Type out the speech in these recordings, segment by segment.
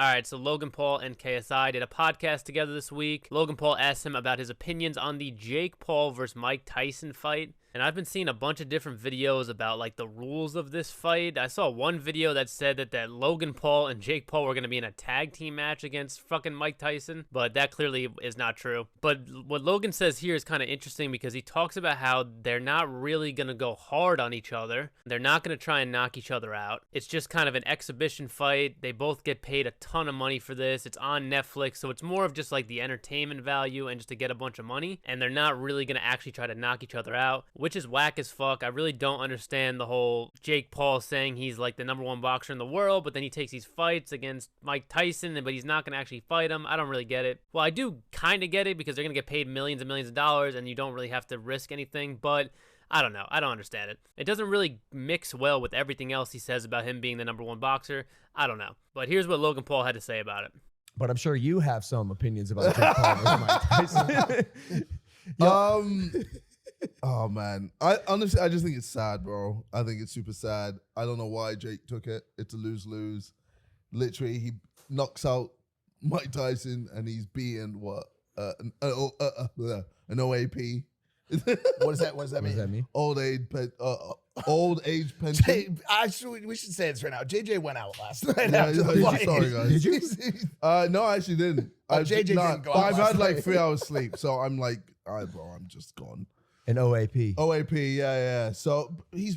All right, so Logan Paul and KSI did a podcast together this week. Logan Paul asked him about his opinions on the Jake Paul versus Mike Tyson fight. And I've been seeing a bunch of different videos about like the rules of this fight. I saw one video that said that Logan Paul and Jake Paul were going to be in a tag team match against fucking Mike Tyson, but that clearly is not true. But what Logan says here is kind of interesting because he talks about how they're not really going to go hard on each other. They're not going to try and knock each other out. It's just kind of an exhibition fight. They both get paid a ton of money for this. It's on Netflix, so it's more of just like the entertainment value and just to get a bunch of money. And they're not really going to actually try to knock each other out, which is whack as fuck. I really don't understand the whole Jake Paul saying he's like the #1 boxer in the world, but then he takes these fights against Mike Tyson, but he's not going to actually fight him. I don't really get it. Well, I do kind of get it because they're going to get paid millions and millions of dollars and you don't really have to risk anything, but I don't know. I don't understand it. It doesn't really mix well with everything else he says about him being the #1 boxer. I don't know. But here's what Logan Paul had to say about it. But I'm sure you have some opinions about Jake Paul versus Mike Tyson. Oh man, I honestly just think it's sad, bro. I think it's super sad. I don't know why Jake took it. It's a lose-lose. Literally, he knocks out Mike Tyson and he's beaten what an OAP. What does that mean? What does that mean? Old age pension. Actually, we should say this right now. JJ went out last night. Yeah, After the fight. sorry guys. Did you? No, I actually didn't. JJ didn't go out I've last had like night. 3 hours sleep, so I'm like, all right, bro, I'm just gone. An OAP. OAP, yeah. So he's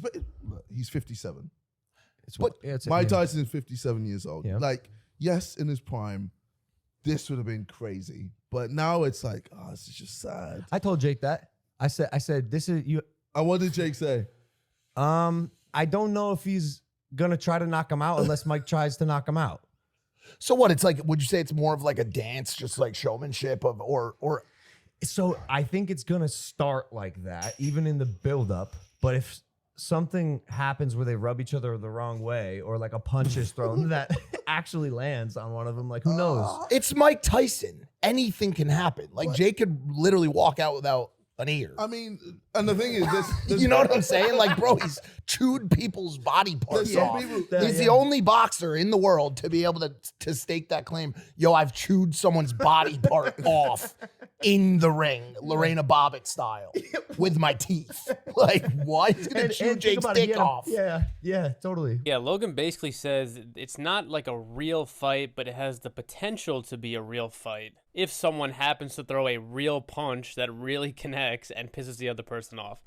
57. Mike Tyson is 57 years old. Yeah. Like, yes, in his prime, this would have been crazy. But now it's like, oh, this is just sad. I told Jake that. I said, this is you. And what did Jake say? I don't know if he's gonna try to knock him out unless Mike tries to knock him out. So what? It's like, would you say it's more of like a dance, just like showmanship of, or So I think it's gonna start like that, even in the buildup. But if something happens where they rub each other the wrong way, or like a punch is thrown that actually lands on one of them, like who knows? it's Mike Tyson. Anything can happen. Like Jake could literally walk out without an ear. I mean, and the thing is, this You know what I'm saying? Like, bro, he's chewed people's body parts There's some off. people- He's the only boxer in the world to be able to stake that claim. Yo, I've chewed someone's body part off in the ring, Lorena Bobbitt style, with my teeth. Like, what? He's gonna chew think Jake's about it, dick off. Yeah, totally. Yeah, Logan basically says it's not like a real fight, but it has the potential to be a real fight if someone happens to throw a real punch that really connects and pisses the other person off.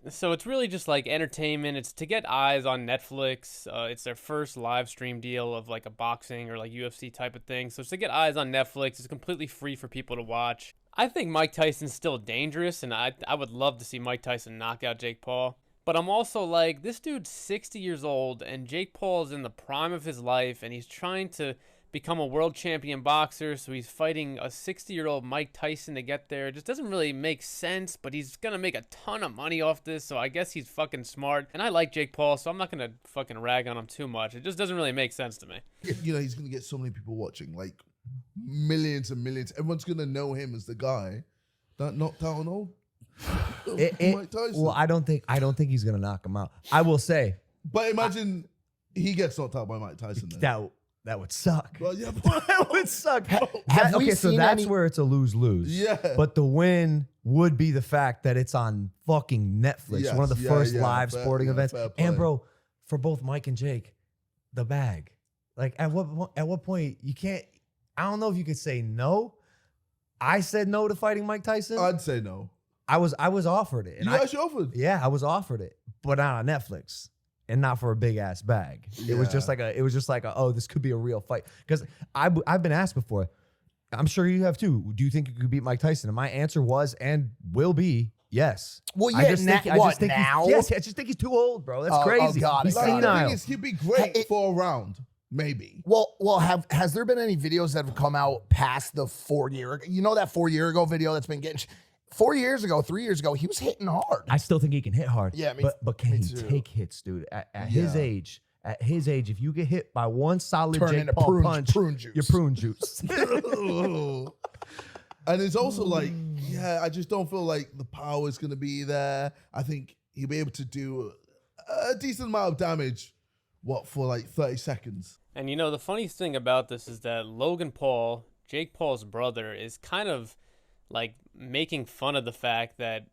So it's really just like entertainment. It's to get eyes on Netflix. It's their first live stream deal of like a boxing or like UFC type of thing. So it's to get eyes on Netflix. It's completely free for people to watch. I think Mike Tyson's still dangerous, and I would love to see Mike Tyson knock out Jake Paul. But I'm also like, this dude's 60 years old, and Jake Paul's in the prime of his life, and he's trying to become a world champion boxer, so he's fighting a 60-year-old Mike Tyson to get there. It just doesn't really make sense, but he's going to make a ton of money off this, so I guess he's fucking smart. And I like Jake Paul, so I'm not going to fucking rag on him too much. It just doesn't really make sense to me. You know, he's going to get so many people watching, like millions and millions. Everyone's going to know him as the guy that knocked out old Mike Tyson. Well, I don't think he's gonna knock him out. I will say, But imagine he gets knocked out by Mike Tyson. Then. that would suck. Well, yeah, That would suck. Have we Okay, so seen that's any- where it's a lose-lose. Yeah. But the win would be the fact that it's on fucking Netflix, Yes, one of the first live fair- sporting yeah, events. fair play. And bro, for both Mike and Jake, the bag. Like at what point you can't? I don't know if you could say no. I said no to fighting Mike Tyson. I'd say no. I was offered it. And You actually offered? Yeah, I was offered it, but not on Netflix and not for a big ass bag. It was just like oh, this could be a real fight. Because I've been asked before. I'm sure you have too. Do you think you could beat Mike Tyson? And my answer was and will be yes. Well, I yeah, just now, think, I what, just think now? Yes, I just think he's too old, bro. That's Oh, crazy. God, He's God. The senile. thing is, he'd be great for a round, maybe. Well, has there been any videos that have come out past the 4 year? You know that 4 year ago video that's been getting 4 years ago, 3 years ago, he was hitting hard. I still think he can hit hard. Yeah, but can me he too. take hits, dude? At his age, if you get hit by one solid Turn Jake into Paul punch, prune juice. you're prune juice. And it's also like, yeah, I just don't feel like the power is going to be there. I think he'll be able to do a decent amount of damage what, for like 30 seconds. And you know, the funniest thing about this is that Logan Paul, Jake Paul's brother, is kind of like making fun of the fact that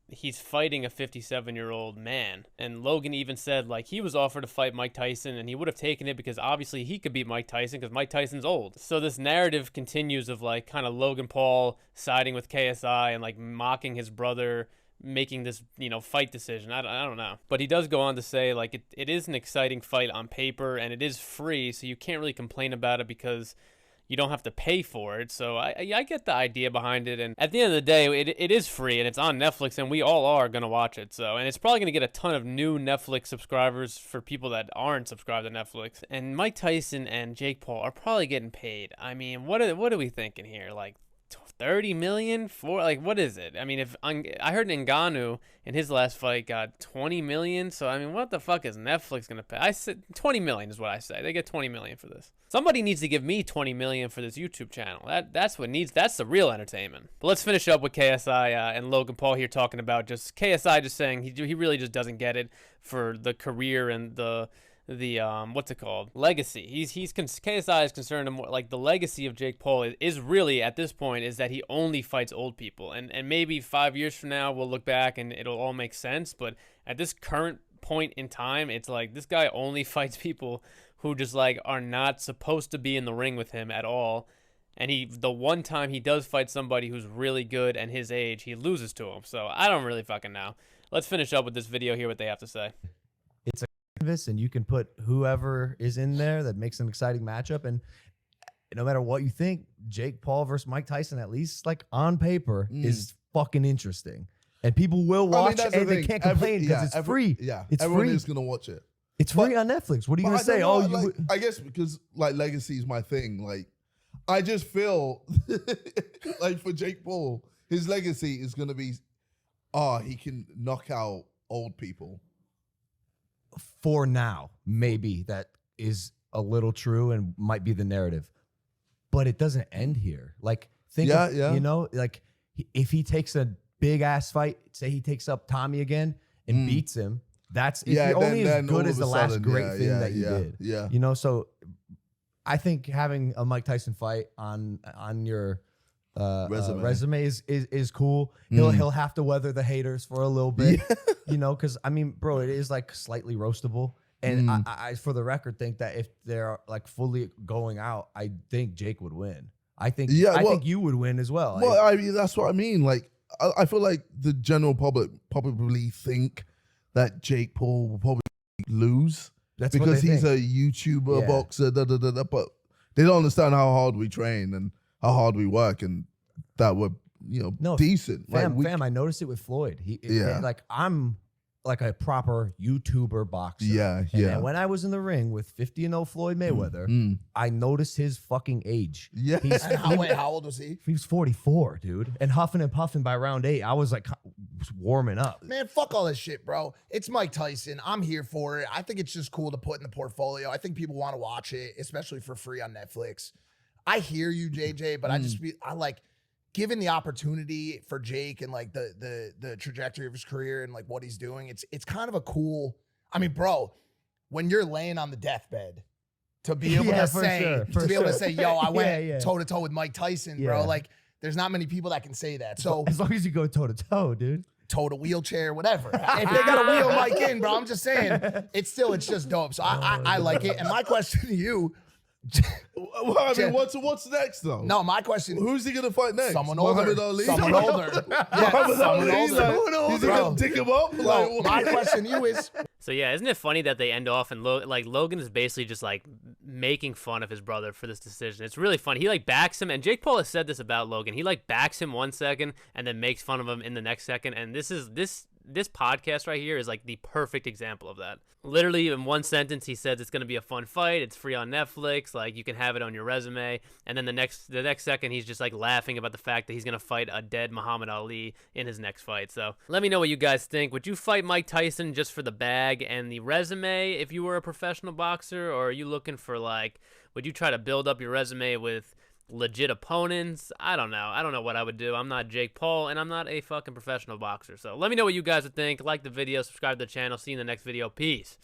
he's fighting a 57-year-old man. And Logan even said like he was offered to fight Mike Tyson and he would have taken it because obviously he could beat Mike Tyson because Mike Tyson's old. So this narrative continues of like kind of Logan Paul siding with KSI and like mocking his brother making this, you know, fight decision. I don't know. But he does go on to say like it is an exciting fight on paper and it is free, so you can't really complain about it because you don't have to pay for it. So I get the idea behind it. And at the end of the day, it is free and it's on Netflix and we all are going to watch it. So, and it's probably going to get a ton of new Netflix subscribers for people that aren't subscribed to Netflix. And Mike Tyson and Jake Paul are probably getting paid. I mean, what are we thinking here? Like 30 million for, like, what is it? I mean, if I heard Ngannou in his last fight got 20 million, so I mean, what the fuck is Netflix gonna pay? I said 20 million is what I say. They get 20 million for this. Somebody needs to give me 20 million for this YouTube channel. That's the real entertainment. But let's finish up with KSI and Logan Paul here talking about just KSI just saying he really just doesn't get it for the career and the what's it called, legacy. KSI is concerned more like the legacy of Jake Paul is really at this point is that he only fights old people, and maybe 5 years from now we'll look back and it'll all make sense, but at this current point in time it's like this guy only fights people who just like are not supposed to be in the ring with him at all. And the one time he does fight somebody who's really good and his age, he loses to him. So I don't really fucking know. Let's finish up with this video, hear what they have to say. It's a canvas, and you can put whoever is in there that makes an exciting matchup. And no matter what you think, Jake Paul versus Mike Tyson, at least like on paper, is fucking interesting. And people will watch and they can't complain because it's free. Yeah, it's everyone free. is gonna watch it. It's free on Netflix. What are you gonna say? Oh, I guess because like legacy is my thing. Like, I just feel like for Jake Paul, his legacy is gonna be, he can knock out old people. For now, maybe that is a little true and might be the narrative, but it doesn't end here. Like, think of, you know, like if he takes a big ass fight, say he takes up Tommy again and beats him, that's only as good as the last great thing that you did. Yeah, you know. So I think having a Mike Tyson fight on your resume is cool. He'll have to weather the haters for a little bit, you know, because I mean, bro, it is like slightly roastable. And I, for the record, think that if they're like fully going out, I think Jake would win. I think you would win as well. Well, I mean, that's what I mean. Like, I feel like the general public probably think that Jake Paul will probably lose because he's a YouTuber boxer, but they don't understand how hard we train and how hard we work, and that we're, you know, decent. Fam, I noticed it with Floyd. Like, I'm like a proper YouTuber boxer. Yeah. And when I was in the ring with 50-0 Floyd Mayweather, I noticed his fucking age. Yeah. How old was he? He was 44, dude. And huffing and puffing by round 8, I was like warming up. Man, fuck all this shit, bro. It's Mike Tyson. I'm here for it. I think it's just cool to put in the portfolio. I think people want to watch it, especially for free on Netflix. I hear you, JJ, but I like, given the opportunity for Jake and like the trajectory of his career and like what he's doing, it's kind of a cool. I mean, bro, when you're laying on the deathbed, to be able to say, able to say, yo, I went toe to toe with Mike Tyson, bro. Like, there's not many people that can say that. So as long as you go toe to toe, dude. Toe to wheelchair, whatever. If they got to wheel Mike in, bro, I'm just saying, it's just dope. So I like it. And my question to you. Well, I mean, what's next though? No, my question: who's he gonna fight next? Someone older. Ali? Someone older. Yeah, someone older. He's gonna dick him up. Like, my question to you is: so yeah, isn't it funny that they end off and like Logan is basically just like making fun of his brother for this decision? It's really funny. He like backs him, and Jake Paul has said this about Logan. He like backs him 1 second and then makes fun of him in the next second. And this podcast right here is like the perfect example of that. Literally in one sentence he says it's going to be a fun fight, it's free on Netflix, like you can have it on your resume, and then the next second he's just like laughing about the fact that he's going to fight a dead Muhammad Ali in his next fight. So let me know what you guys think. Would you fight Mike Tyson just for the bag and the resume if you were a professional boxer, or are you looking for like, would you try to build up your resume with legit opponents? I don't know what I would do. I'm not Jake Paul and I'm not a fucking professional boxer. So let me know what you guys would think. Like the video, subscribe to the channel. See you in the next video. Peace.